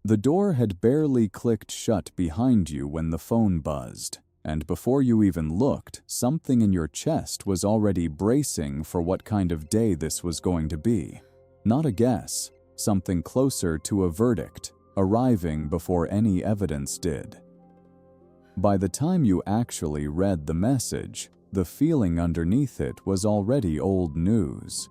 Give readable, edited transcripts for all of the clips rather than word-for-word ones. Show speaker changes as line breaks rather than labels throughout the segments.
The door had barely clicked shut behind you when the phone buzzed, and before you even looked, something in your chest was already bracing for what kind of day this was going to be. Not a guess, something closer to a verdict, arriving before any evidence did. By the time you actually read the message, the feeling underneath it was already old news.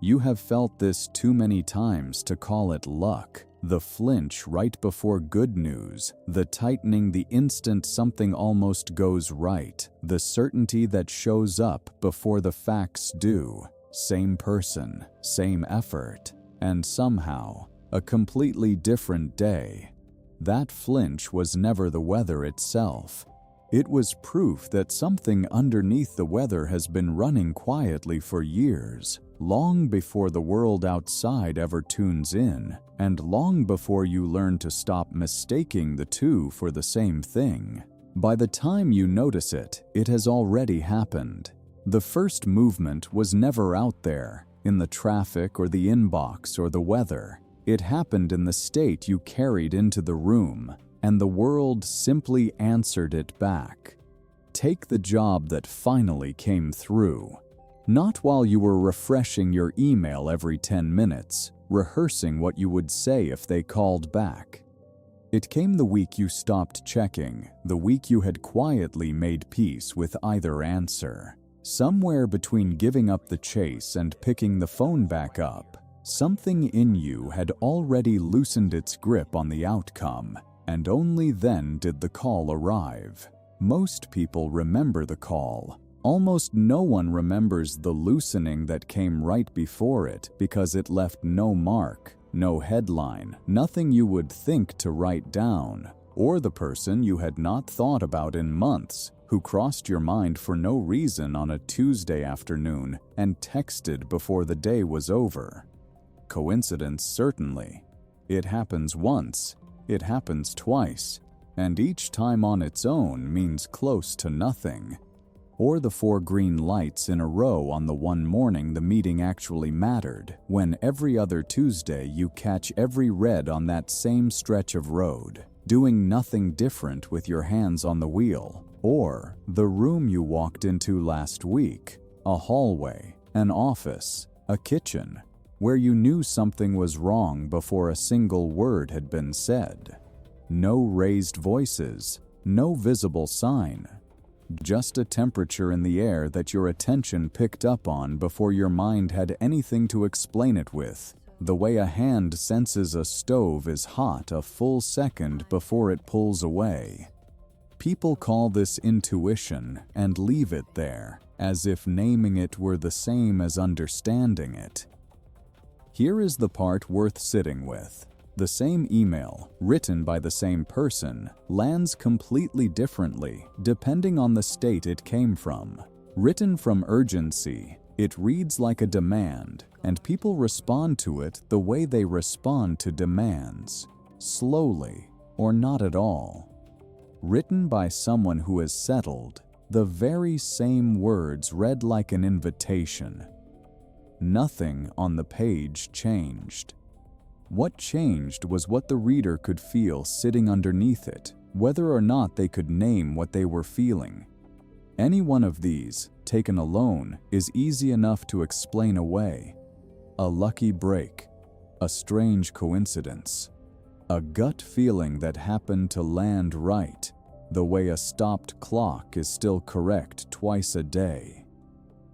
You have felt this too many times to call it luck. The flinch right before good news, the tightening the instant something almost goes right, the certainty that shows up before the facts do. Same person, same effort, and somehow, a completely different day. That flinch was never the weather itself. It was proof that something underneath the weather has been running quietly for years, long before the world outside ever tunes in, and long before you learn to stop mistaking the two for the same thing. By the time you notice it, it has already happened. The first movement was never out there, in the traffic or the inbox or the weather. It happened in the state you carried into the room, and the world simply answered it back. Take the job that finally came through. Not while you were refreshing your email every 10 minutes, rehearsing what you would say if they called back. It came the week you stopped checking, the week you had quietly made peace with either answer. Somewhere between giving up the chase and picking the phone back up, something in you had already loosened its grip on the outcome, and only then did the call arrive. Most people remember the call. Almost no one remembers the loosening that came right before it because it left no mark, no headline, nothing you would think to write down, or the person you had not thought about in months, who crossed your mind for no reason on a Tuesday afternoon and texted before the day was over. Coincidence, certainly. It happens once, it happens twice, and each time on its own means close to nothing. Or the 4 green lights in a row on the one morning the meeting actually mattered, when every other Tuesday you catch every red on that same stretch of road, doing nothing different with your hands on the wheel. Or the room you walked into last week, a hallway, an office, a kitchen, where you knew something was wrong before a single word had been said. No raised voices, no visible sign. Just a temperature in the air that your attention picked up on before your mind had anything to explain it with, the way a hand senses a stove is hot a full second before it pulls away. People call this intuition and leave it there, as if naming it were the same as understanding it. Here is the part worth sitting with. The same email, written by the same person, lands completely differently depending on the state it came from. Written from urgency, it reads like a demand, and people respond to it the way they respond to demands, slowly or not at all. Written by someone who has settled, the very same words read like an invitation. Nothing on the page changed. What changed was what the reader could feel sitting underneath it, whether or not they could name what they were feeling. Any one of these, taken alone, is easy enough to explain away. A lucky break, a strange coincidence, a gut feeling that happened to land right, the way a stopped clock is still correct twice a day.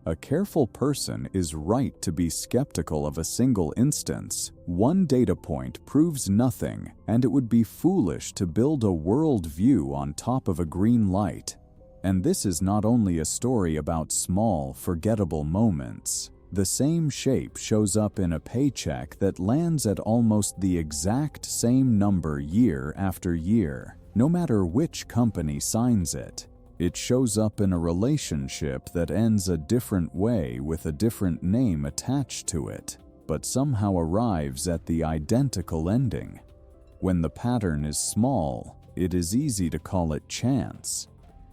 A careful person is right to be skeptical of a single instance. One data point proves nothing, and it would be foolish to build a world view on top of a green light. And this is not only a story about small, forgettable moments. The same shape shows up in a paycheck that lands at almost the exact same number year after year, no matter which company signs it. It shows up in a relationship that ends a different way with a different name attached to it, but somehow arrives at the identical ending. When the pattern is small, it is easy to call it chance.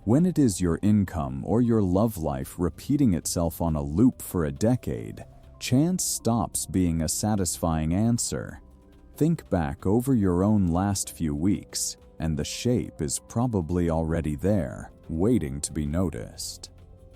When it is your income or your love life repeating itself on a loop for a decade, chance stops being a satisfying answer. Think back over your own last few weeks, and the shape is probably already there, waiting to be noticed.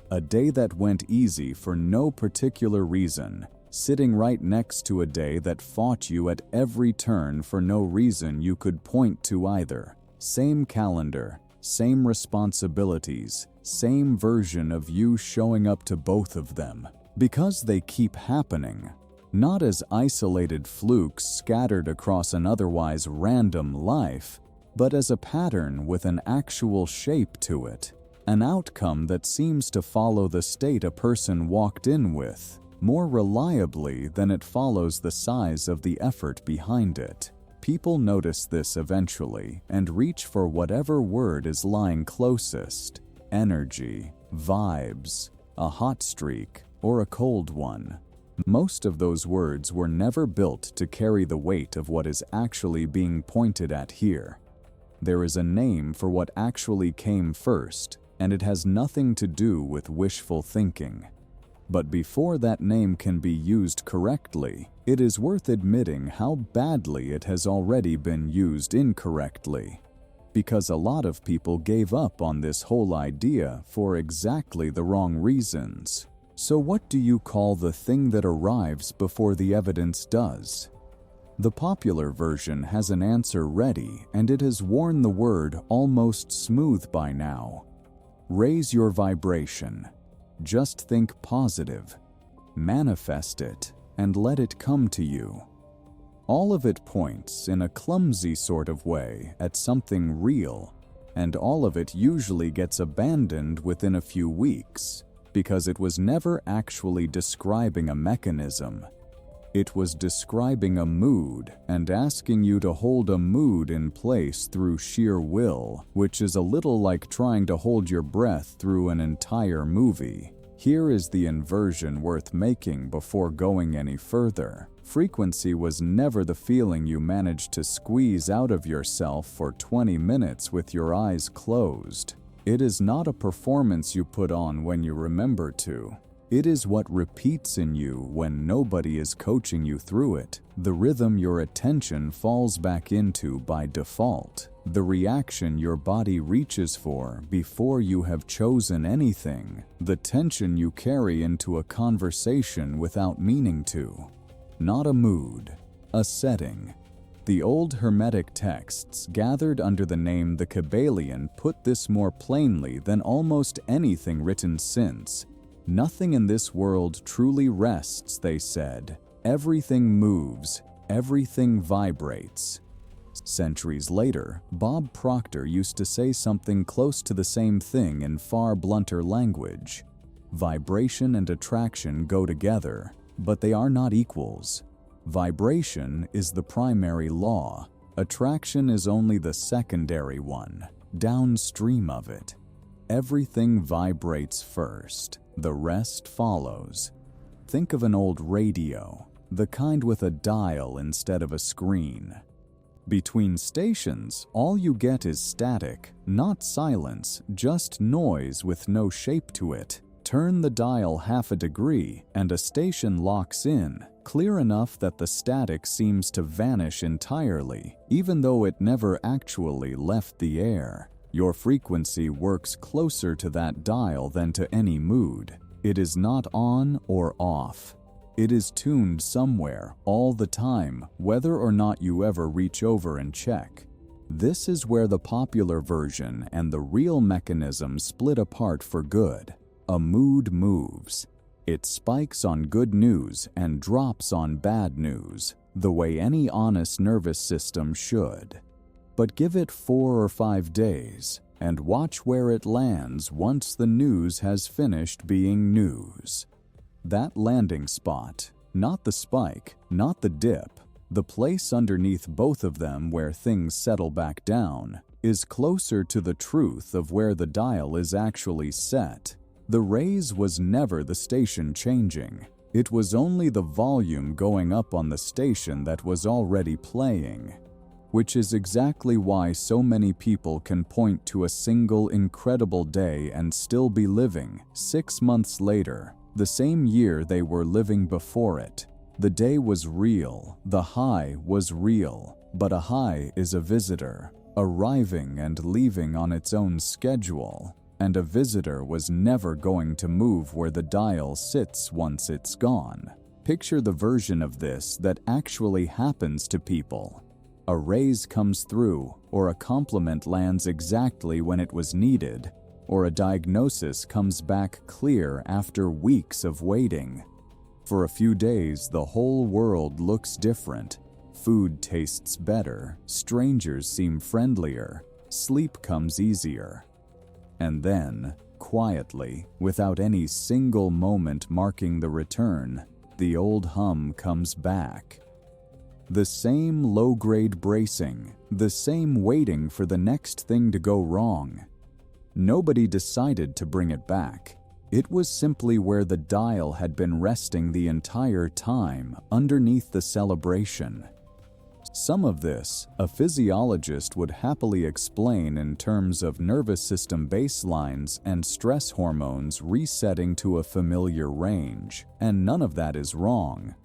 A day that went easy for no particular reason, sitting right next to a day that fought you at every turn for no reason you could point to either. Same calendar, same responsibilities, same version of you showing up to both of them. Because they keep happening, not as isolated flukes scattered across an otherwise random life, but as a pattern with an actual shape to it, an outcome that seems to follow the state a person walked in with, more reliably than it follows the size of the effort behind it. People notice this eventually and reach for whatever word is lying closest: energy, vibes, a hot streak, or a cold one. Most of those words were never built to carry the weight of what is actually being pointed at here. There is a name for what actually came first, and it has nothing to do with wishful thinking. But before that name can be used correctly, it is worth admitting how badly it has already been used incorrectly. Because a lot of people gave up on this whole idea for exactly the wrong reasons. So what do you call the thing that arrives before the evidence does? The popular version has an answer ready, and it has worn the word almost smooth by now. Raise your vibration. Just think positive. Manifest it, and let it come to you. All of it points, in a clumsy sort of way, at something real, and all of it usually gets abandoned within a few weeks, because it was never actually describing a mechanism. It was describing a mood and asking you to hold a mood in place through sheer will, which is a little like trying to hold your breath through an entire movie. Here is the inversion worth making before going any further. Frequency was never the feeling you managed to squeeze out of yourself for 20 minutes with your eyes closed. It is not a performance you put on when you remember to. It is what repeats in you when nobody is coaching you through it, the rhythm your attention falls back into by default, the reaction your body reaches for before you have chosen anything, the tension you carry into a conversation without meaning to. Not a mood, a setting. The old Hermetic texts gathered under the name the Kabbalion put this more plainly than almost anything written since. Nothing in this world truly rests, they said. Everything moves, everything vibrates. Centuries later, Bob Proctor used to say something close to the same thing in far blunter language. Vibration and attraction go together, but they are not equals. Vibration is the primary law. Attraction is only the secondary one, downstream of it. Everything vibrates first. The rest follows. Think of an old radio, the kind with a dial instead of a screen. Between stations, all you get is static, not silence, just noise with no shape to it. Turn the dial half a degree, and a station locks in, clear enough that the static seems to vanish entirely, even though it never actually left the air. Your frequency works closer to that dial than to any mood. It is not on or off. It is tuned somewhere, all the time, whether or not you ever reach over and check. This is where the popular version and the real mechanism split apart for good. A mood moves. It spikes on good news and drops on bad news, the way any honest nervous system should. But give it 4 or 5 days, and watch where it lands once the news has finished being news. That landing spot, not the spike, not the dip, the place underneath both of them where things settle back down, is closer to the truth of where the dial is actually set. The raise was never the station changing. It was only the volume going up on the station that was already playing. Which is exactly why so many people can point to a single incredible day and still be living, 6 months later, the same year they were living before it. The day was real, the high was real, but a high is a visitor, arriving and leaving on its own schedule, and a visitor was never going to move where the dial sits once it's gone. Picture the version of this that actually happens to people. A raise comes through, or a compliment lands exactly when it was needed, or a diagnosis comes back clear after weeks of waiting. For a few days, the whole world looks different. Food tastes better, strangers seem friendlier, sleep comes easier. And then, quietly, without any single moment marking the return, the old hum comes back. The same low-grade bracing, the same waiting for the next thing to go wrong. Nobody decided to bring it back. It was simply where the dial had been resting the entire time, underneath the celebration. Some of this, a physiologist would happily explain in terms of nervous system baselines and stress hormones resetting to a familiar range, and none of that is wrong.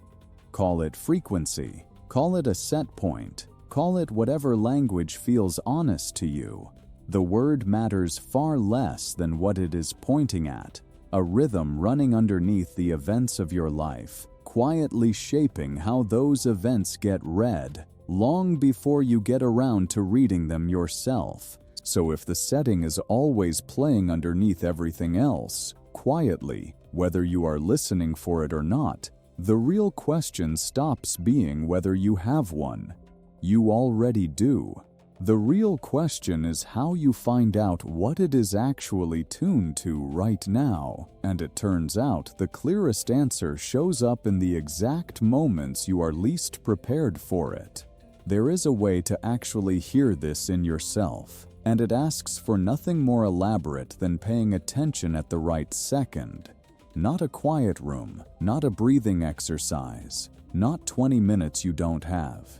Call it frequency, call it a set point, call it whatever language feels honest to you. The word matters far less than what it is pointing at. A rhythm running underneath the events of your life, quietly shaping how those events get read, long before you get around to reading them yourself. So if the setting is always playing underneath everything else, quietly, whether you are listening for it or not, the real question stops being whether you have one. You already do. The real question is how you find out what it is actually tuned to right now, and it turns out the clearest answer shows up in the exact moments you are least prepared for it. There is a way to actually hear this in yourself, and it asks for nothing more elaborate than paying attention at the right second. Not a quiet room, not a breathing exercise, not 20 minutes you don't have.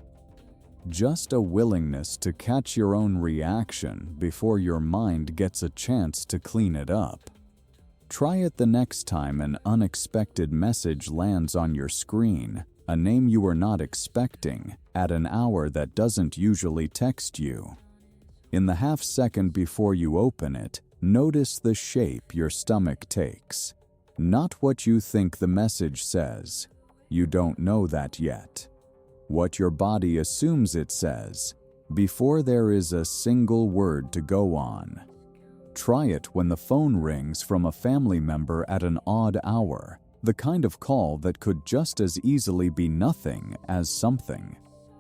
Just a willingness to catch your own reaction before your mind gets a chance to clean it up. Try it the next time an unexpected message lands on your screen, a name you were not expecting, at an hour that doesn't usually text you. In the half second before you open it, notice the shape your stomach takes. Not what you think the message says. You don't know that yet. What your body assumes it says, before there is a single word to go on. Try it when the phone rings from a family member at an odd hour, the kind of call that could just as easily be nothing as something.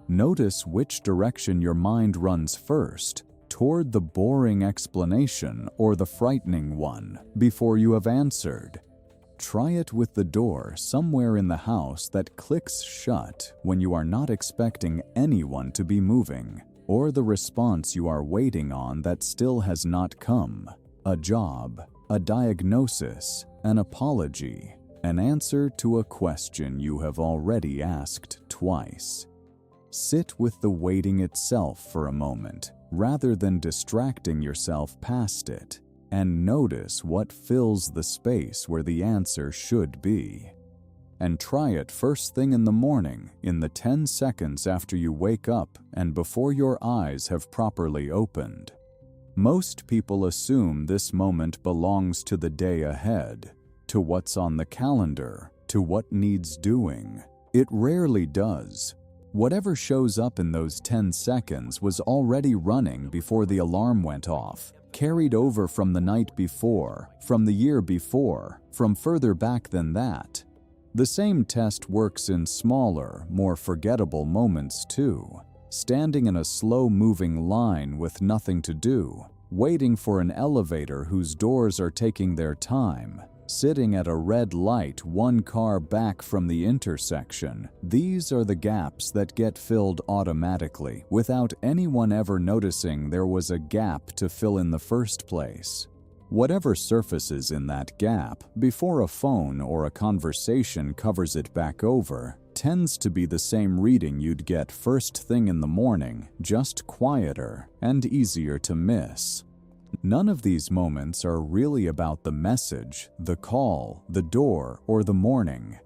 Notice which direction your mind runs first, toward the boring explanation or the frightening one, before you have answered. Try it with the door somewhere in the house that clicks shut when you are not expecting anyone to be moving, or the response you are waiting on that still has not come. A job, a diagnosis, an apology, an answer to a question you have already asked twice. Sit with the waiting itself for a moment, rather than distracting yourself past it. And notice what fills the space where the answer should be. And try it first thing in the morning, in the 10 seconds after you wake up and before your eyes have properly opened. Most people assume this moment belongs to the day ahead, to what's on the calendar, to what needs doing. It rarely does. Whatever shows up in those 10 seconds was already running before the alarm went off. Carried over from the night before, from the year before, from further back than that. The same test works in smaller, more forgettable moments too. Standing in a slow-moving line with nothing to do, waiting for an elevator whose doors are taking their time, sitting at a red light one car back from the intersection. These are the gaps that get filled automatically, without anyone ever noticing there was a gap to fill in the first place. Whatever surfaces in that gap, before a phone or a conversation covers it back over, tends to be the same reading you'd get first thing in the morning, just quieter and easier to miss. None of these moments are really about the message, the call, the door, or the morning.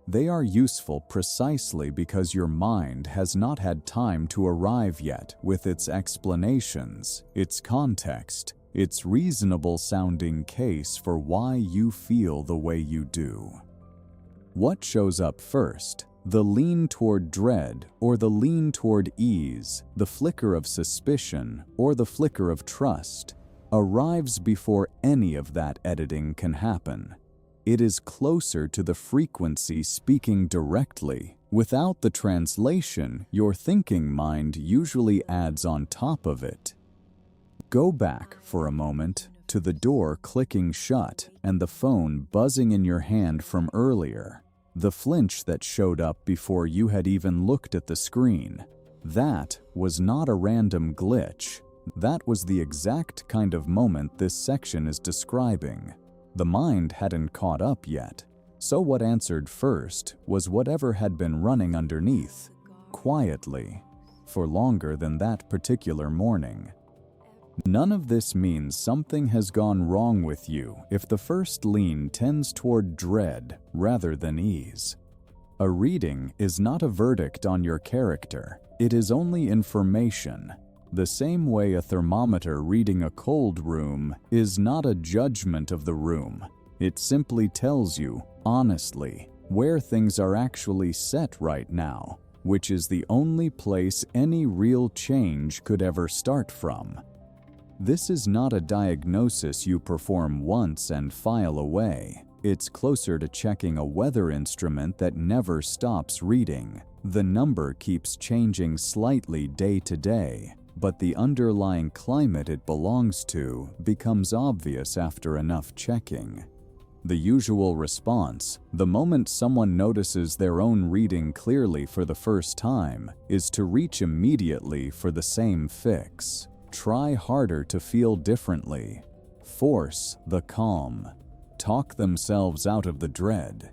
They are useful precisely because your mind has not had time to arrive yet with its explanations, its context, its reasonable-sounding case for why you feel the way you do. What shows up first? The lean toward dread or the lean toward ease, the flicker of suspicion or the flicker of trust, arrives before any of that editing can happen. It is closer to the frequency speaking directly. Without the translation, your thinking mind usually adds on top of it. Go back for a moment to the door clicking shut and the phone buzzing in your hand from earlier. The flinch that showed up before you had even looked at the screen. That was not a random glitch. That was the exact kind of moment this section is describing. The mind hadn't caught up yet, so what answered first was whatever had been running underneath, quietly, for longer than that particular morning. None of this means something has gone wrong with you if the first lean tends toward dread rather than ease. A reading is not a verdict on your character, it is only information. The same way a thermometer reading a cold room is not a judgment of the room. It simply tells you, honestly, where things are actually set right now, which is the only place any real change could ever start from. This is not a diagnosis you perform once and file away. It's closer to checking a weather instrument that never stops reading. The number keeps changing slightly day to day, but the underlying climate it belongs to becomes obvious after enough checking. The usual response, the moment someone notices their own reading clearly for the first time, is to reach immediately for the same fix. Try harder to feel differently. Force the calm. Talk themselves out of the dread.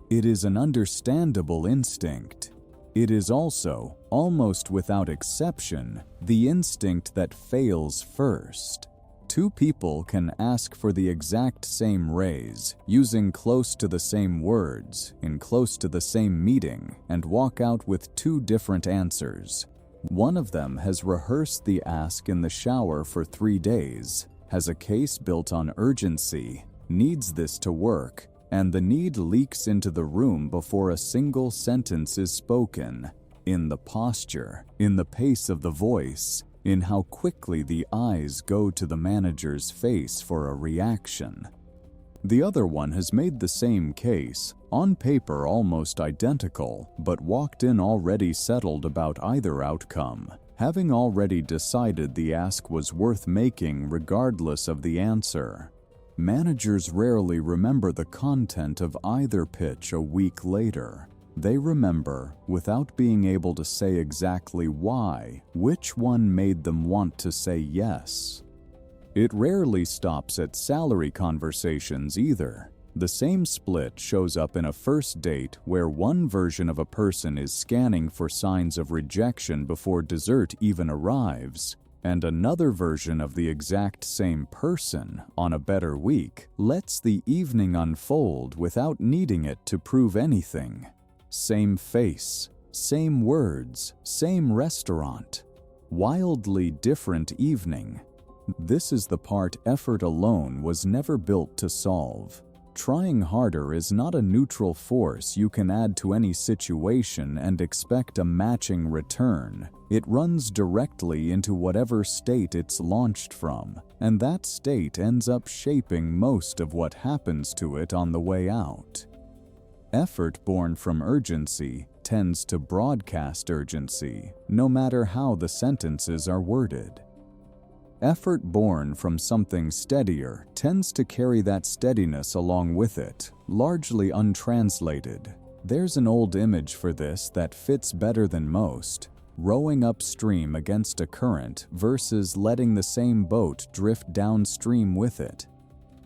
It is an understandable instinct. It is also, almost without exception, the instinct that fails first. Two people can ask for the exact same raise, using close to the same words, in close to the same meeting, and walk out with two different answers. One of them has rehearsed the ask in the shower for 3 days, has a case built on urgency, needs this to work, and the need leaks into the room before a single sentence is spoken. In the posture, in the pace of the voice, in how quickly the eyes go to the manager's face for a reaction. The other one has made the same case, on paper almost identical, but walked in already settled about either outcome, having already decided the ask was worth making regardless of the answer. Managers rarely remember the content of either pitch a week later. They remember, without being able to say exactly why, which one made them want to say yes. It rarely stops at salary conversations either. The same split shows up in a first date where one version of a person is scanning for signs of rejection before dessert even arrives, and another version of the exact same person, on a better week, lets the evening unfold without needing it to prove anything. Same face, same words, same restaurant. Wildly different evening. This is the part effort alone was never built to solve. Trying harder is not a neutral force you can add to any situation and expect a matching return. It runs directly into whatever state it's launched from, and that state ends up shaping most of what happens to it on the way out. Effort born from urgency tends to broadcast urgency, no matter how the sentences are worded. Effort born from something steadier tends to carry that steadiness along with it, largely untranslated. There's an old image for this that fits better than most: rowing upstream against a current versus letting the same boat drift downstream with it.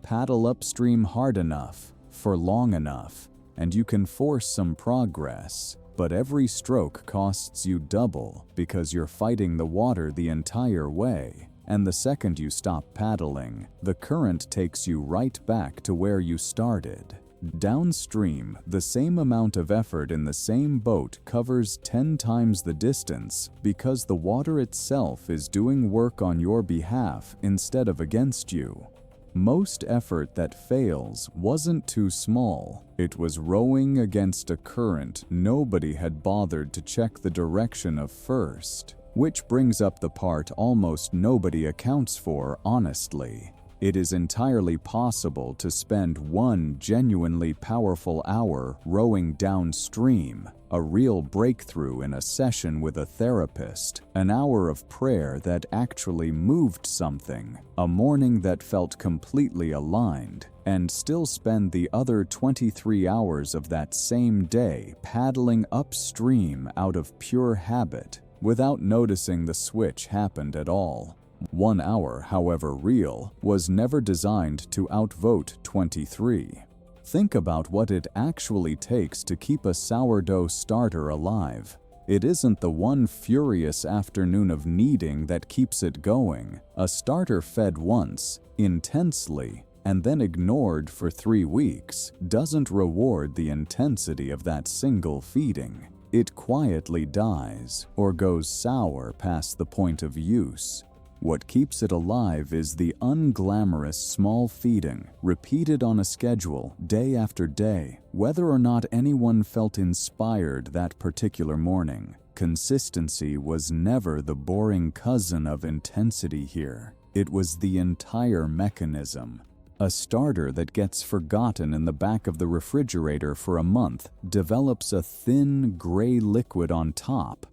Paddle upstream hard enough, for long enough, and you can force some progress, but every stroke costs you double because you're fighting the water the entire way. And the second you stop paddling, the current takes you right back to where you started. Downstream, the same amount of effort in the same boat covers 10 times the distance because the water itself is doing work on your behalf instead of against you. Most effort that fails wasn't too small. It was rowing against a current nobody had bothered to check the direction of first, which brings up the part almost nobody accounts for honestly. It is entirely possible to spend one genuinely powerful hour rowing downstream, a real breakthrough in a session with a therapist, an hour of prayer that actually moved something, a morning that felt completely aligned, and still spend the other 23 hours of that same day paddling upstream out of pure habit, without noticing the switch happened at all. 1 hour, however real, was never designed to outvote 23. Think about what it actually takes to keep a sourdough starter alive. It isn't the one furious afternoon of kneading that keeps it going. A starter fed once, intensely, and then ignored for 3 weeks doesn't reward the intensity of that single feeding. It quietly dies or goes sour past the point of use. What keeps it alive is the unglamorous small feeding, repeated on a schedule, day after day, whether or not anyone felt inspired that particular morning. Consistency was never the boring cousin of intensity here. It was the entire mechanism. A starter that gets forgotten in the back of the refrigerator for a month develops a thin, gray liquid on top.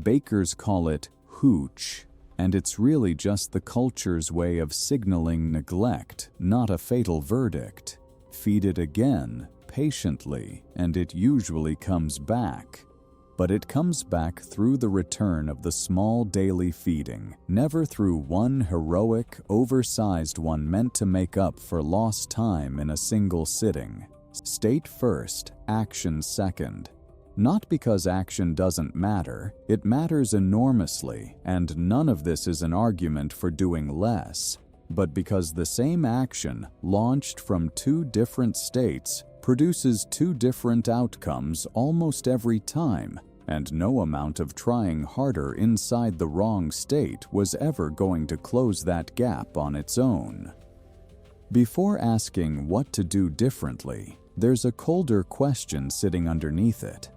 Bakers call it hooch. And it's really just the culture's way of signaling neglect, not a fatal verdict. Feed it again, patiently, and it usually comes back. But it comes back through the return of the small daily feeding, never through one heroic, oversized one meant to make up for lost time in a single sitting. State first, action second. Not because action doesn't matter, it matters enormously, and none of this is an argument for doing less, but because the same action, launched from 2 different states, produces 2 different outcomes almost every time, and no amount of trying harder inside the wrong state was ever going to close that gap on its own. Before asking what to do differently, there's a colder question sitting underneath it.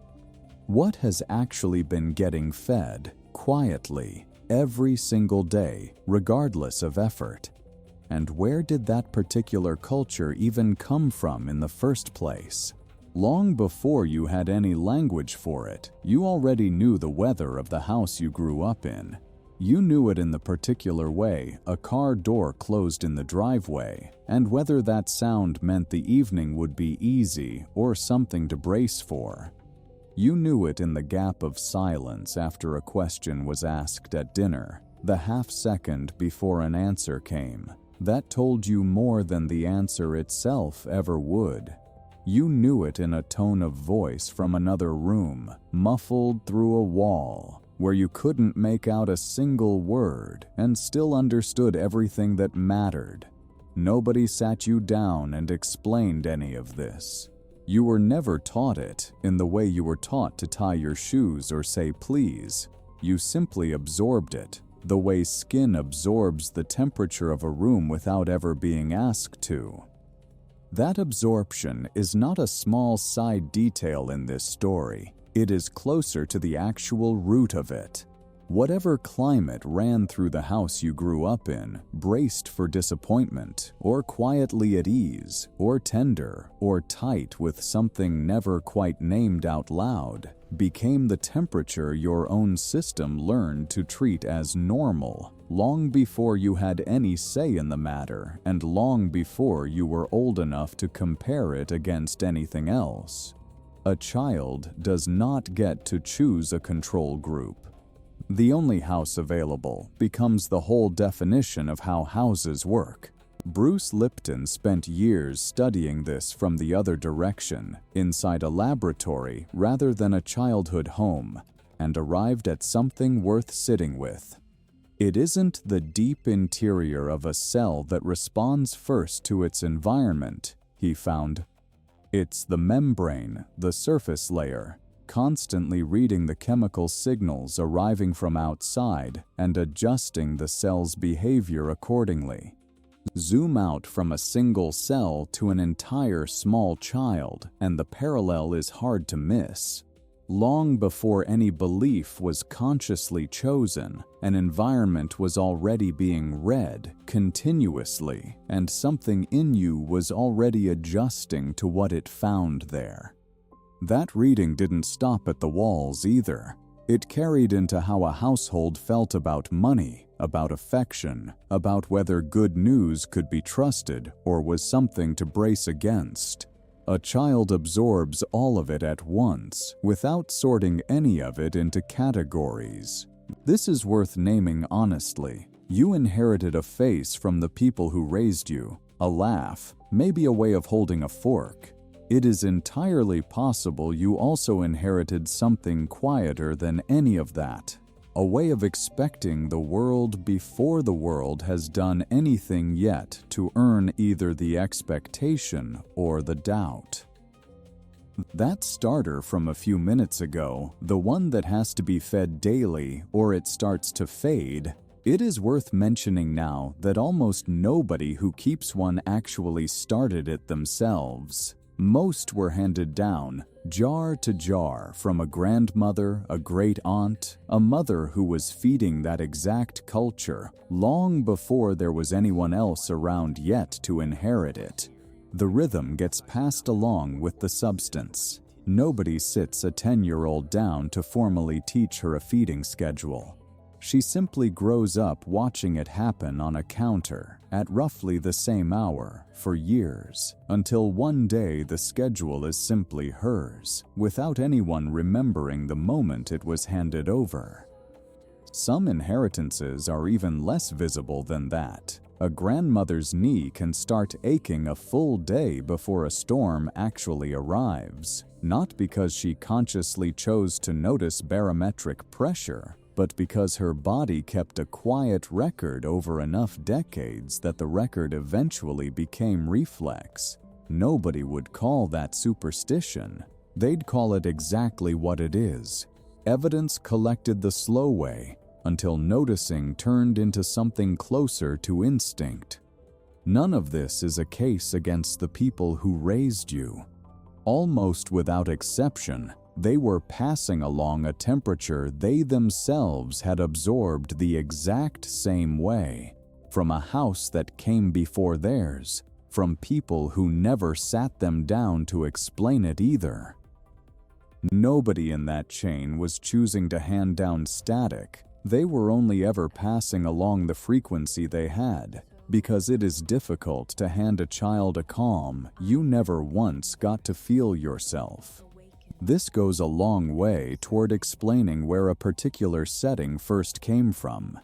What has actually been getting fed, quietly, every single day, regardless of effort? And where did that particular culture even come from in the first place? Long before you had any language for it, you already knew the weather of the house you grew up in. You knew it in the particular way a car door closed in the driveway, and whether that sound meant the evening would be easy or something to brace for. You knew it in the gap of silence after a question was asked at dinner, the half-second before an answer came. That told you more than the answer itself ever would. You knew it in a tone of voice from another room, muffled through a wall, where you couldn't make out a single word and still understood everything that mattered. Nobody sat you down and explained any of this. You were never taught it in the way you were taught to tie your shoes or say please. You simply absorbed it, the way skin absorbs the temperature of a room without ever being asked to. That absorption is not a small side detail in this story. It is closer to the actual root of it. Whatever climate ran through the house you grew up in, braced for disappointment, or quietly at ease, or tender, or tight with something never quite named out loud, became the temperature your own system learned to treat as normal, long before you had any say in the matter, and long before you were old enough to compare it against anything else. A child does not get to choose a control group. The only house available becomes the whole definition of how houses work. Bruce Lipton spent years studying this from the other direction, inside a laboratory rather than a childhood home, and arrived at something worth sitting with. It isn't the deep interior of a cell that responds first to its environment, he found. It's the membrane, the surface layer, constantly reading the chemical signals arriving from outside and adjusting the cell's behavior accordingly. Zoom out from a single cell to an entire small child, and the parallel is hard to miss. Long before any belief was consciously chosen, an environment was already being read continuously, and something in you was already adjusting to what it found there. That reading didn't stop at the walls either. It carried into how a household felt about money, about affection, about whether good news could be trusted or was something to brace against. A child absorbs all of it at once, without sorting any of it into categories. This is worth naming honestly. You inherited a face from the people who raised you, a laugh, maybe a way of holding a fork. It is entirely possible you also inherited something quieter than any of that. A way of expecting the world before the world has done anything yet to earn either the expectation or the doubt. That starter from a few minutes ago, the one that has to be fed daily or it starts to fade, it is worth mentioning now that almost nobody who keeps one actually started it themselves. Most were handed down, jar to jar, from a grandmother, a great-aunt, a mother who was feeding that exact culture long before there was anyone else around yet to inherit it. The rhythm gets passed along with the substance. Nobody sits a 10-year-old down to formally teach her a feeding schedule. She simply grows up watching it happen on a counter at roughly the same hour for years, until one day the schedule is simply hers, without anyone remembering the moment it was handed over. Some inheritances are even less visible than that. A grandmother's knee can start aching a full day before a storm actually arrives, not because she consciously chose to notice barometric pressure, but because her body kept a quiet record over enough decades that the record eventually became reflex. Nobody would call that superstition. They'd call it exactly what it is. Evidence collected the slow way, until noticing turned into something closer to instinct. None of this is a case against the people who raised you. Almost without exception, they were passing along a temperature they themselves had absorbed the exact same way, from a house that came before theirs, from people who never sat them down to explain it either. Nobody in that chain was choosing to hand down static. They were only ever passing along the frequency they had, because it is difficult to hand a child a calm you never once got to feel yourself. This goes a long way toward explaining where a particular setting first came from.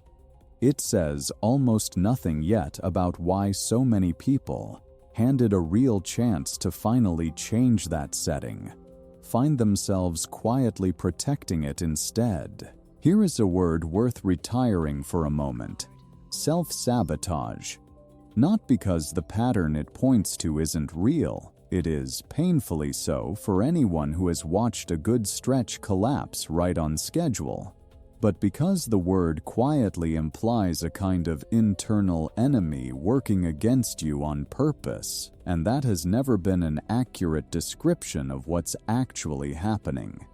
It says almost nothing yet about why so many people, handed a real chance to finally change that setting, find themselves quietly protecting it instead. Here is a word worth retiring for a moment: self-sabotage. Not because the pattern it points to isn't real. It is painfully so for anyone who has watched a good stretch collapse right on schedule, but because the word quietly implies a kind of internal enemy working against you on purpose, and that has never been an accurate description of what's actually happening.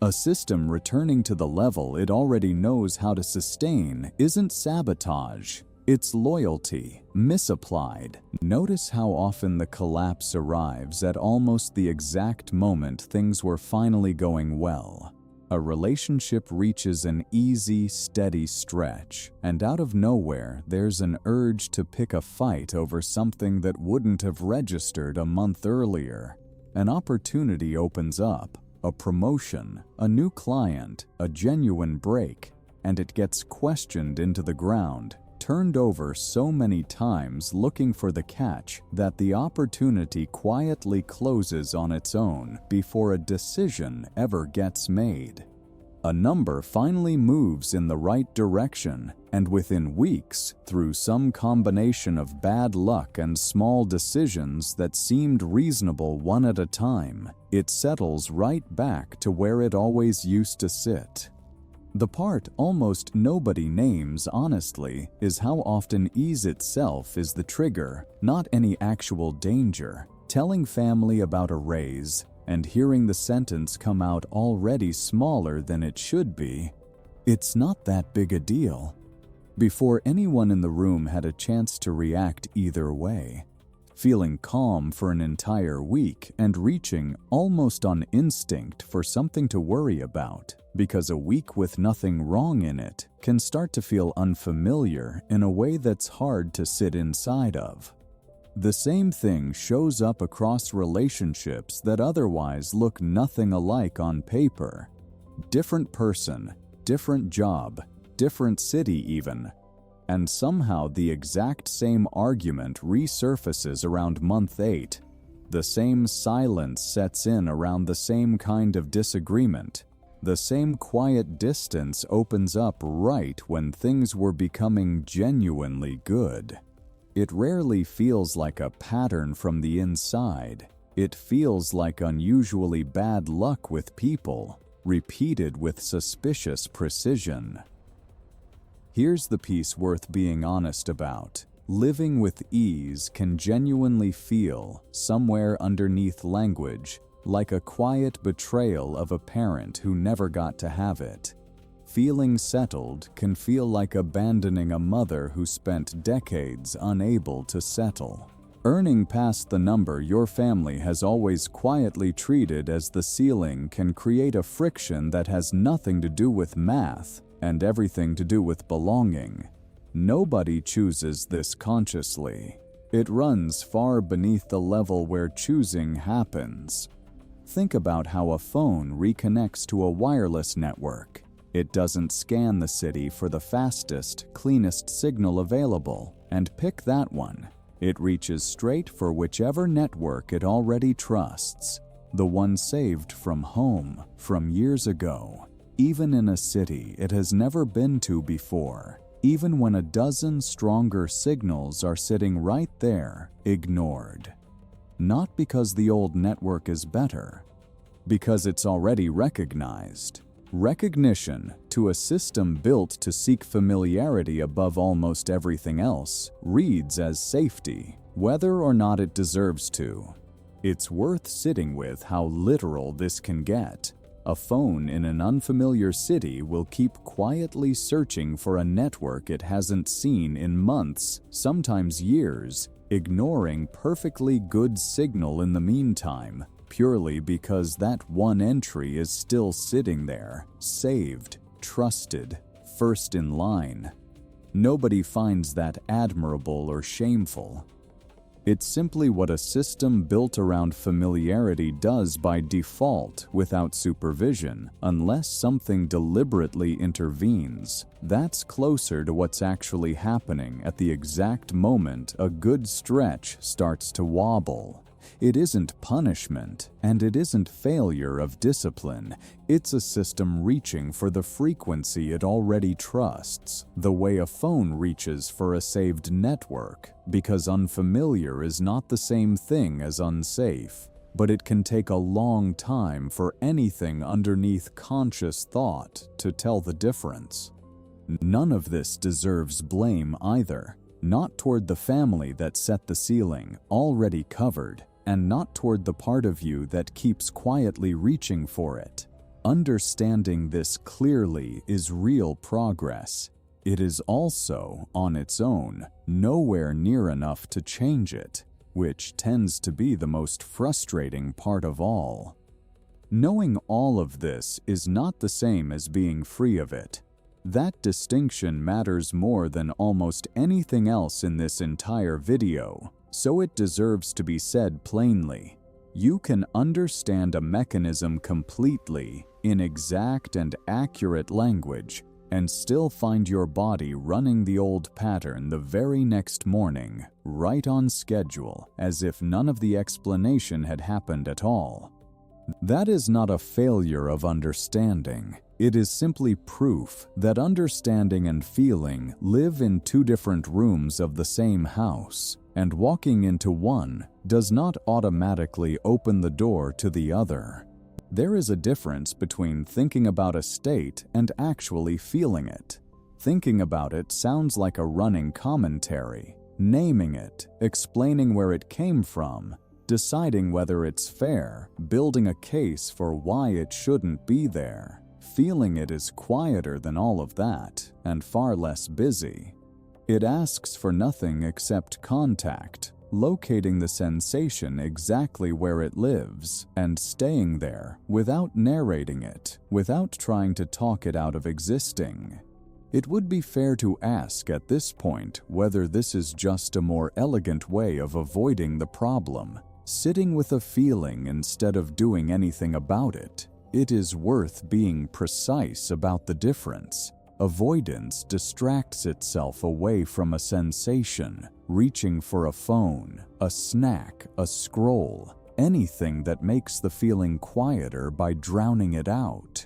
A system returning to the level it already knows how to sustain isn't sabotage. It's loyalty, misapplied. Notice how often the collapse arrives at almost the exact moment things were finally going well. A relationship reaches an easy, steady stretch, and out of nowhere there's an urge to pick a fight over something that wouldn't have registered a month earlier. An opportunity opens up, a promotion, a new client, a genuine break, and it gets questioned into the ground, turned over so many times looking for the catch that the opportunity quietly closes on its own before a decision ever gets made. A number finally moves in the right direction, and within weeks, through some combination of bad luck and small decisions that seemed reasonable one at a time, it settles right back to where it always used to sit. The part almost nobody names, honestly, is how often ease itself is the trigger, not any actual danger. Telling family about a raise and hearing the sentence come out already smaller than it should be, it's not that big a deal. Before anyone in the room had a chance to react either way, feeling calm for an entire week and reaching almost on instinct for something to worry about, because a week with nothing wrong in it can start to feel unfamiliar in a way that's hard to sit inside of. The same thing shows up across relationships that otherwise look nothing alike on paper. Different person, different job, different city even. And somehow the exact same argument resurfaces around month 8. The same silence sets in around the same kind of disagreement. The same quiet distance opens up right when things were becoming genuinely good. It rarely feels like a pattern from the inside. It feels like unusually bad luck with people, repeated with suspicious precision. Here's the piece worth being honest about. Living with ease can genuinely feel, somewhere underneath language, like a quiet betrayal of a parent who never got to have it. Feeling settled can feel like abandoning a mother who spent decades unable to settle. Earning past the number your family has always quietly treated as the ceiling can create a friction that has nothing to do with math and everything to do with belonging. Nobody chooses this consciously. It runs far beneath the level where choosing happens. Think about how a phone reconnects to a wireless network. It doesn't scan the city for the fastest, cleanest signal available and pick that one. It reaches straight for whichever network it already trusts, the one saved from home, from years ago, even in a city it has never been to before, even when a dozen stronger signals are sitting right there, ignored. Not because the old network is better, because it's already recognized. Recognition, to a system built to seek familiarity above almost everything else, reads as safety, whether or not it deserves to. It's worth sitting with how literal this can get. A phone in an unfamiliar city will keep quietly searching for a network it hasn't seen in months, sometimes years, ignoring perfectly good signal in the meantime, purely because that one entry is still sitting there, saved, trusted, first in line. Nobody finds that admirable or shameful. It's simply what a system built around familiarity does by default without supervision, unless something deliberately intervenes. That's closer to what's actually happening at the exact moment a good stretch starts to wobble. It isn't punishment, and it isn't failure of discipline. It's a system reaching for the frequency it already trusts, the way a phone reaches for a saved network, because unfamiliar is not the same thing as unsafe. But it can take a long time for anything underneath conscious thought to tell the difference. None of this deserves blame either, not toward the family that set the ceiling, already covered, and not toward the part of you that keeps quietly reaching for it. Understanding this clearly is real progress. It is also, on its own, nowhere near enough to change it, which tends to be the most frustrating part of all. Knowing all of this is not the same as being free of it. That distinction matters more than almost anything else in this entire video, so it deserves to be said plainly. You can understand a mechanism completely, in exact and accurate language, and still find your body running the old pattern the very next morning, right on schedule, as if none of the explanation had happened at all. That is not a failure of understanding. It is simply proof that understanding and feeling live in two different rooms of the same house, and walking into one does not automatically open the door to the other. There is a difference between thinking about a state and actually feeling it. Thinking about it sounds like a running commentary, naming it, explaining where it came from, deciding whether it's fair, building a case for why it shouldn't be there. Feeling it is quieter than all of that, and far less busy. It asks for nothing except contact, locating the sensation exactly where it lives, and staying there without narrating it, without trying to talk it out of existing. It would be fair to ask at this point whether this is just a more elegant way of avoiding the problem, sitting with a feeling instead of doing anything about it. It is worth being precise about the difference. Avoidance distracts itself away from a sensation, reaching for a phone, a snack, a scroll, anything that makes the feeling quieter by drowning it out.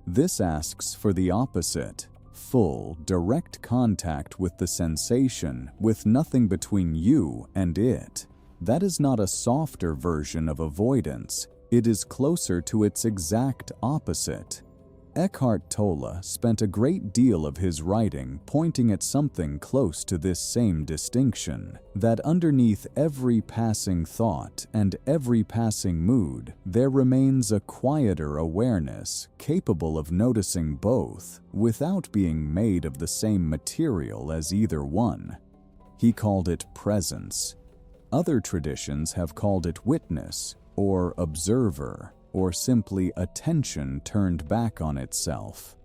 This asks for the opposite. Full, direct contact with the sensation, with nothing between you and it. That is not a softer version of avoidance. It is closer to its exact opposite. Eckhart Tolle spent a great deal of his writing pointing at something close to this same distinction, that underneath every passing thought and every passing mood, there remains a quieter awareness capable of noticing both without being made of the same material as either one. He called it presence. Other traditions have called it witness, or observer, or simply attention turned back on itself.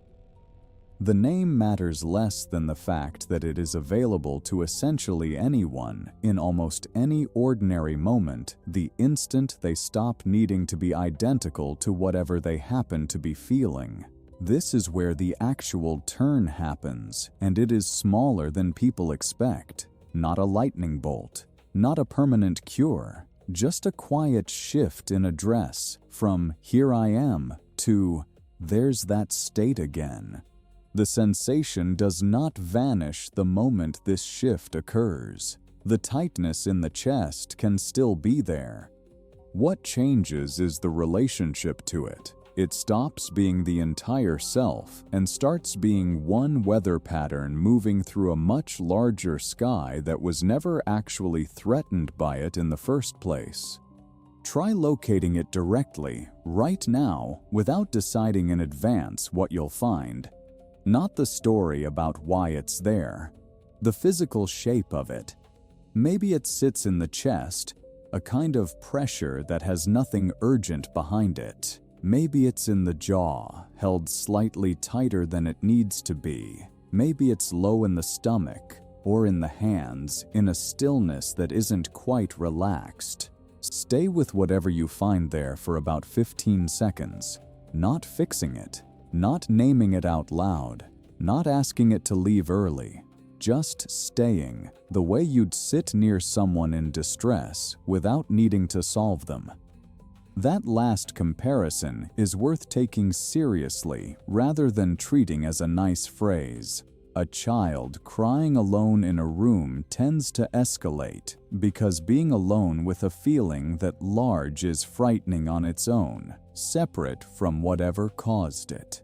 The name matters less than the fact that it is available to essentially anyone in almost any ordinary moment the instant they stop needing to be identical to whatever they happen to be feeling. This is where the actual turn happens, and it is smaller than people expect. Not a lightning bolt, not a permanent cure. Just a quiet shift in address from "here I am" to "there's that state again." The sensation does not vanish the moment this shift occurs. The tightness in the chest can still be there. What changes is the relationship to it. It stops being the entire self and starts being one weather pattern moving through a much larger sky that was never actually threatened by it in the first place. Try locating it directly, right now, without deciding in advance what you'll find. Not the story about why it's there, the physical shape of it. Maybe it sits in the chest, a kind of pressure that has nothing urgent behind it. Maybe it's in the jaw, held slightly tighter than it needs to be. Maybe it's low in the stomach, or in the hands, in a stillness that isn't quite relaxed. Stay with whatever you find there for about 15 seconds, not fixing it, not naming it out loud, not asking it to leave early, just staying, the way you'd sit near someone in distress without needing to solve them. That last comparison is worth taking seriously rather than treating as a nice phrase. A child crying alone in a room tends to escalate because being alone with a feeling that large is frightening on its own, separate from whatever caused it.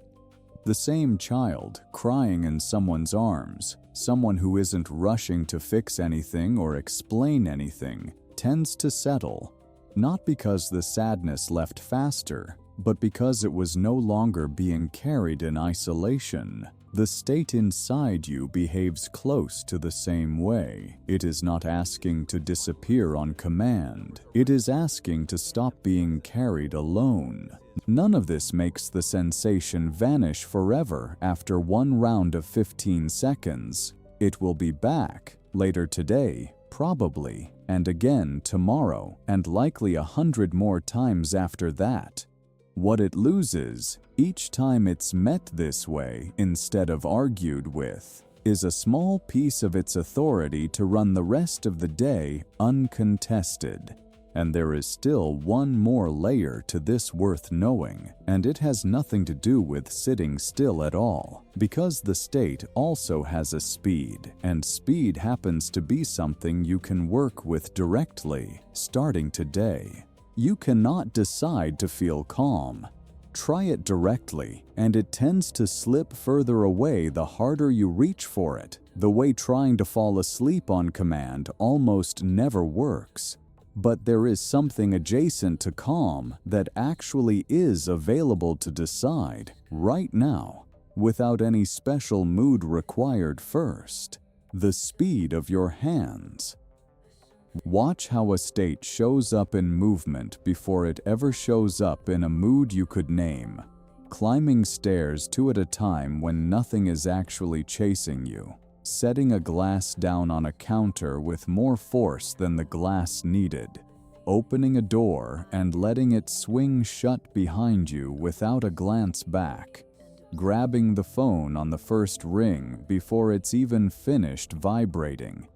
The same child crying in someone's arms, someone who isn't rushing to fix anything or explain anything, tends to settle. Not because the sadness left faster, but because it was no longer being carried in isolation. The state inside you behaves close to the same way. It is not asking to disappear on command. It is asking to stop being carried alone. None of this makes the sensation vanish forever after one round of 15 seconds. It will be back later today, probably, and again tomorrow, and likely 100 more times after that. What it loses, each time it's met this way instead of argued with, is a small piece of its authority to run the rest of the day uncontested. And there is still one more layer to this worth knowing, and it has nothing to do with sitting still at all, because the state also has a speed, and speed happens to be something you can work with directly, starting today. You cannot decide to feel calm. Try it directly, and it tends to slip further away the harder you reach for it, the way trying to fall asleep on command almost never works. But there is something adjacent to calm that actually is available to decide right now, without any special mood required first: the speed of your hands. Watch how a state shows up in movement before it ever shows up in a mood you could name. Climbing stairs two at a time when nothing is actually chasing you. Setting a glass down on a counter with more force than the glass needed. Opening a door and letting it swing shut behind you without a glance back. Grabbing the phone on the first ring before it's even finished vibrating.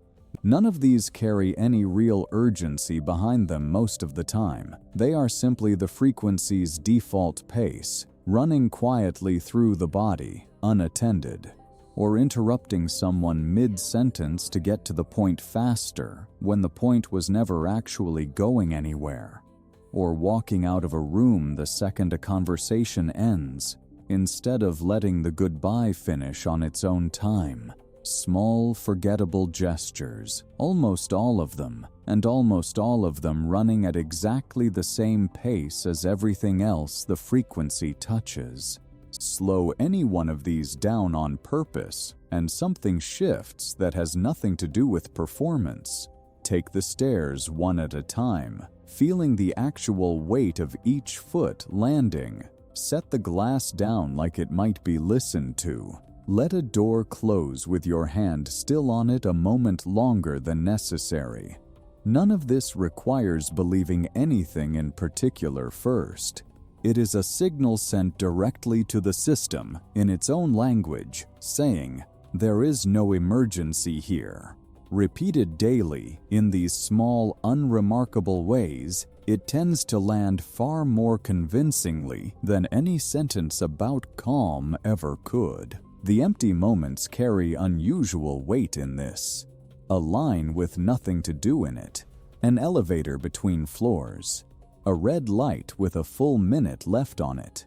None of these carry any real urgency behind them most of the time. They are simply the frequency's default pace, running quietly through the body, unattended. Or interrupting someone mid-sentence to get to the point faster when the point was never actually going anywhere. Or walking out of a room the second a conversation ends, instead of letting the goodbye finish on its own time. Small, forgettable gestures, almost all of them, and almost all of them running at exactly the same pace as everything else the frequency touches. Slow any one of these down on purpose, and something shifts that has nothing to do with performance. Take the stairs one at a time, feeling the actual weight of each foot landing. Set the glass down like it might be listened to. Let a door close with your hand still on it a moment longer than necessary. None of this requires believing anything in particular first. It is a signal sent directly to the system in its own language, saying, "There is no emergency here." Repeated daily in these small, unremarkable ways, it tends to land far more convincingly than any sentence about calm ever could. The empty moments carry unusual weight in this. A line with nothing to do in it. An elevator between floors. A red light with a full minute left on it.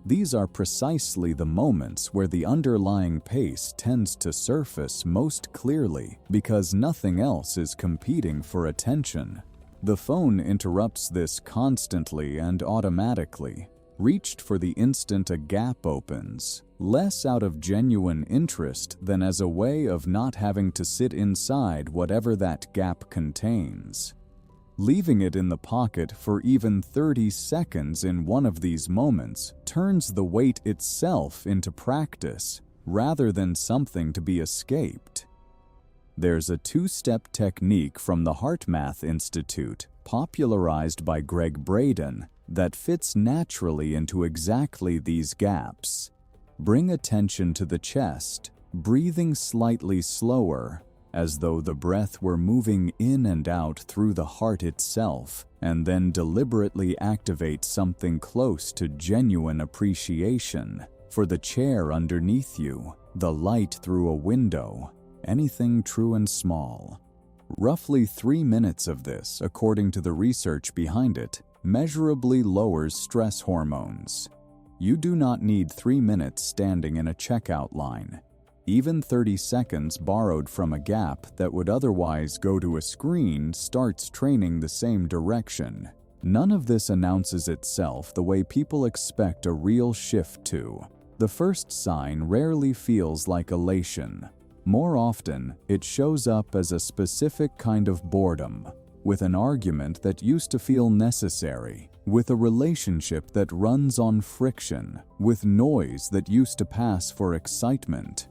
These are precisely the moments where the underlying pace tends to surface most clearly because nothing else is competing for attention. The phone interrupts this constantly and automatically, reached for the instant a gap opens, less out of genuine interest than as a way of not having to sit inside whatever that gap contains. Leaving it in the pocket for even 30 seconds in one of these moments turns the weight itself into practice, rather than something to be escaped. There's a two-step technique from the HeartMath Institute, popularized by Greg Braden, that fits naturally into exactly these gaps. Bring attention to the chest, breathing slightly slower, as though the breath were moving in and out through the heart itself, and then deliberately activate something close to genuine appreciation for the chair underneath you, the light through a window, anything true and small. Roughly 3 minutes of this, according to the research behind it, measurably lowers stress hormones. You do not need 3 minutes standing in a checkout line. Even 30 seconds borrowed from a gap that would otherwise go to a screen starts training the same direction. None of this announces itself the way people expect a real shift to. The first sign rarely feels like elation. More often, it shows up as a specific kind of boredom, with an argument that used to feel necessary, with a relationship that runs on friction, with noise that used to pass for excitement.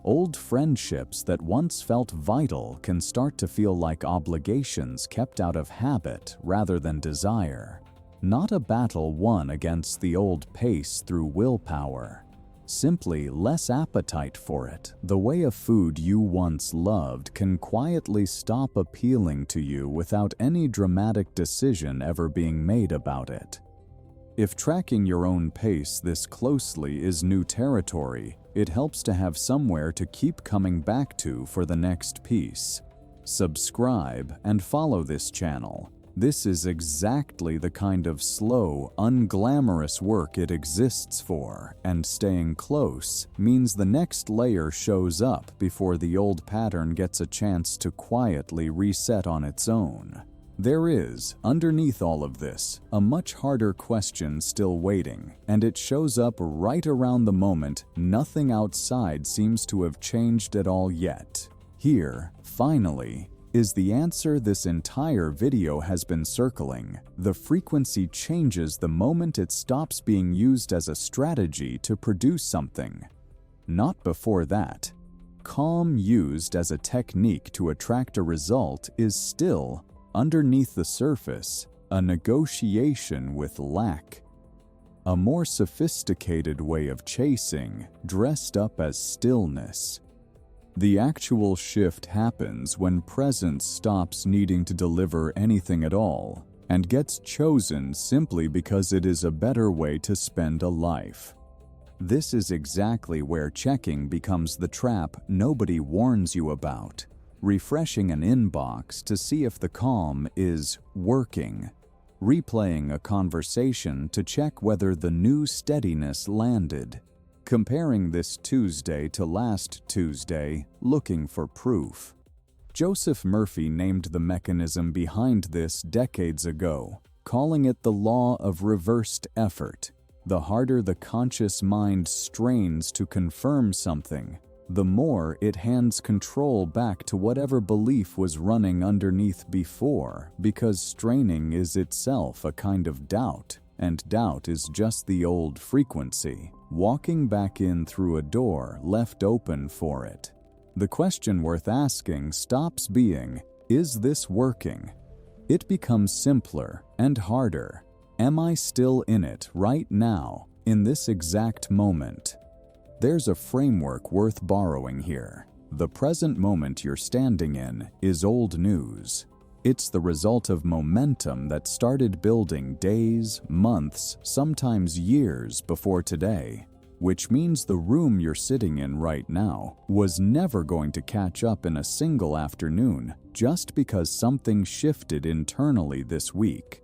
Old friendships that once felt vital can start to feel like obligations kept out of habit rather than desire. Not a battle won against the old pace through willpower. simply less appetite for it. The way a food you once loved can quietly stop appealing to you without any dramatic decision ever being made about it. If tracking your own pace this closely is new territory, it helps to have somewhere to keep coming back to for the next piece. Subscribe and follow this channel. This is exactly the kind of slow, unglamorous work it exists for, and staying close means the next layer shows up before the old pattern gets a chance to quietly reset on its own. There is, underneath all of this, a much harder question still waiting, and it shows up right around the moment nothing outside seems to have changed at all yet. Here, finally, is the answer this entire video has been circling. The frequency changes the moment it stops being used as a strategy to produce something. Not before that. Calm used as a technique to attract a result is still, underneath the surface, a negotiation with lack. A more sophisticated way of chasing, dressed up as stillness. The actual shift happens when presence stops needing to deliver anything at all and gets chosen simply because it is a better way to spend a life. This is exactly where checking becomes the trap nobody warns you about. Refreshing an inbox to see if the calm is working. Replaying a conversation to check whether the new steadiness landed. Comparing this Tuesday to last Tuesday, looking for proof. Joseph Murphy named the mechanism behind this decades ago, calling it the law of reversed effort. The harder the conscious mind strains to confirm something, the more it hands control back to whatever belief was running underneath before, because straining is itself a kind of doubt, and doubt is just the old frequency, walking back in through a door left open for it. The question worth asking stops being, is this working? It becomes simpler and harder. Am I still in it right now, in this exact moment? There's a framework worth borrowing here. The present moment you're standing in is old news. It's the result of momentum that started building days, months, sometimes years before today, which means the room you're sitting in right now was never going to catch up in a single afternoon just because something shifted internally this week.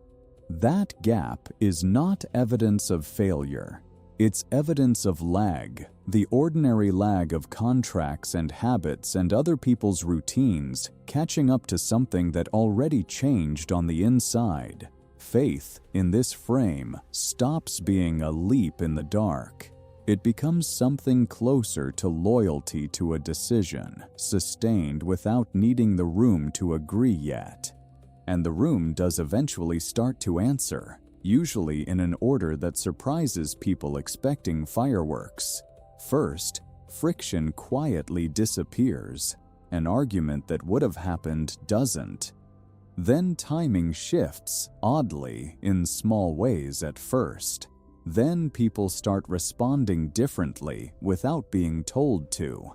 That gap is not evidence of failure. It's evidence of lag, the ordinary lag of contracts and habits and other people's routines catching up to something that already changed on the inside. Faith, in this frame, stops being a leap in the dark. It becomes something closer to loyalty to a decision, sustained without needing the room to agree yet. And the room does eventually start to answer, usually in an order that surprises people expecting fireworks. First, friction quietly disappears. An argument that would have happened doesn't. Then timing shifts, oddly, in small ways at first. Then people start responding differently without being told to.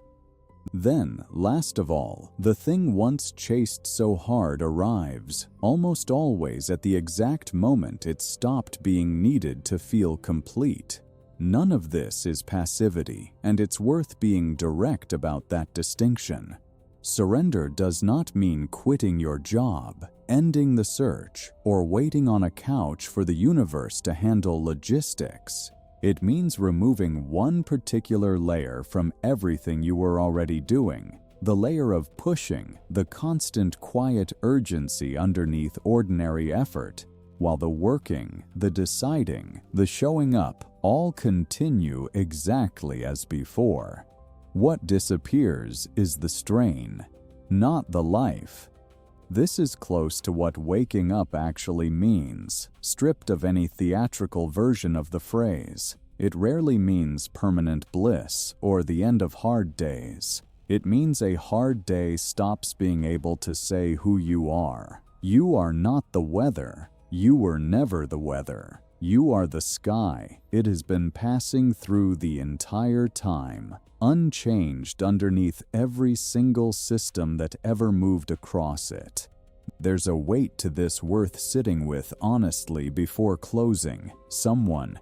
Then, last of all, the thing once chased so hard arrives, almost always at the exact moment it stopped being needed to feel complete. None of this is passivity, and it's worth being direct about that distinction. Surrender does not mean quitting your job, ending the search, or waiting on a couch for the universe to handle logistics. It means removing one particular layer from everything you were already doing, the layer of pushing, the constant quiet urgency underneath ordinary effort, while the working, the deciding, the showing up all continue exactly as before. What disappears is the strain, not the life. This is close to what waking up actually means, stripped of any theatrical version of the phrase. It rarely means permanent bliss or the end of hard days. It means a hard day stops being able to say who you are. You are not the weather. You were never the weather. You are the sky. It has been passing through the entire time, unchanged underneath every single system that ever moved across it. There's a weight to this worth sitting with honestly before closing. Someone,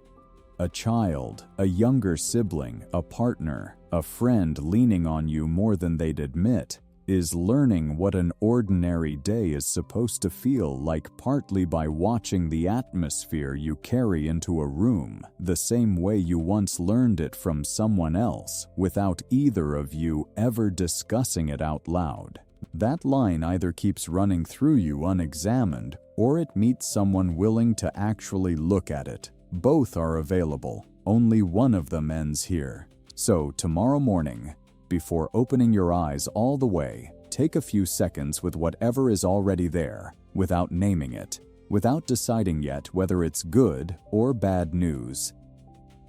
a child, a younger sibling, a partner, a friend leaning on you more than they'd admit, is learning what an ordinary day is supposed to feel like, partly by watching the atmosphere you carry into a room, the same way you once learned it from someone else, without either of you ever discussing it out loud. That line either keeps running through you unexamined, or it meets someone willing to actually look at it. Both are available. Only one of them ends here. So tomorrow morning, before opening your eyes all the way, take a few seconds with whatever is already there, without naming it, without deciding yet whether it's good or bad news.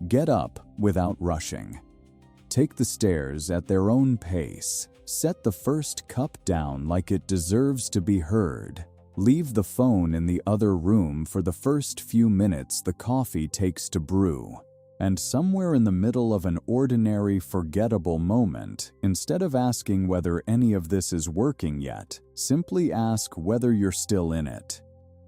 Get up without rushing. Take the stairs at their own pace. Set the first cup down like it deserves to be heard. Leave the phone in the other room for the first few minutes the coffee takes to brew. And somewhere in the middle of an ordinary, forgettable moment, instead of asking whether any of this is working yet, simply ask whether you're still in it.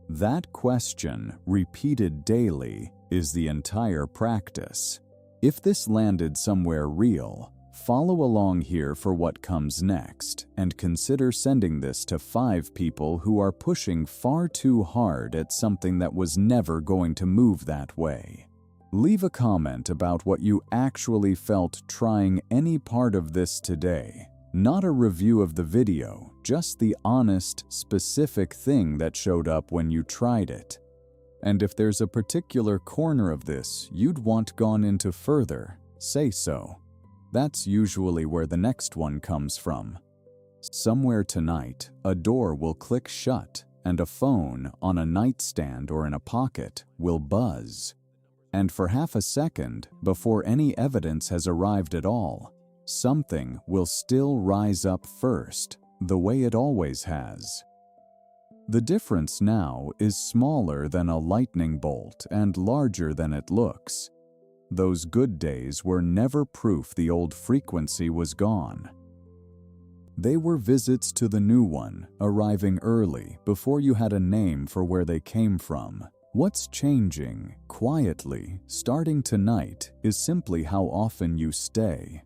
That question, repeated daily, is the entire practice. If this landed somewhere real, follow along here for what comes next, and consider sending this to 5 people who are pushing far too hard at something that was never going to move that way. Leave a comment about what you actually felt trying any part of this today. Not a review of the video, just the honest, specific thing that showed up when you tried it. And if there's a particular corner of this you'd want gone into further, say so. That's usually where the next one comes from. Somewhere tonight, a door will click shut, and a phone on a nightstand or in a pocket will buzz. And for half a second, before any evidence has arrived at all, something will still rise up first, the way it always has. The difference now is smaller than a lightning bolt and larger than it looks. Those good days were never proof the old frequency was gone. They were visits to the new one, arriving early, before you had a name for where they came from. What's changing, quietly, starting tonight, is simply how often you stay.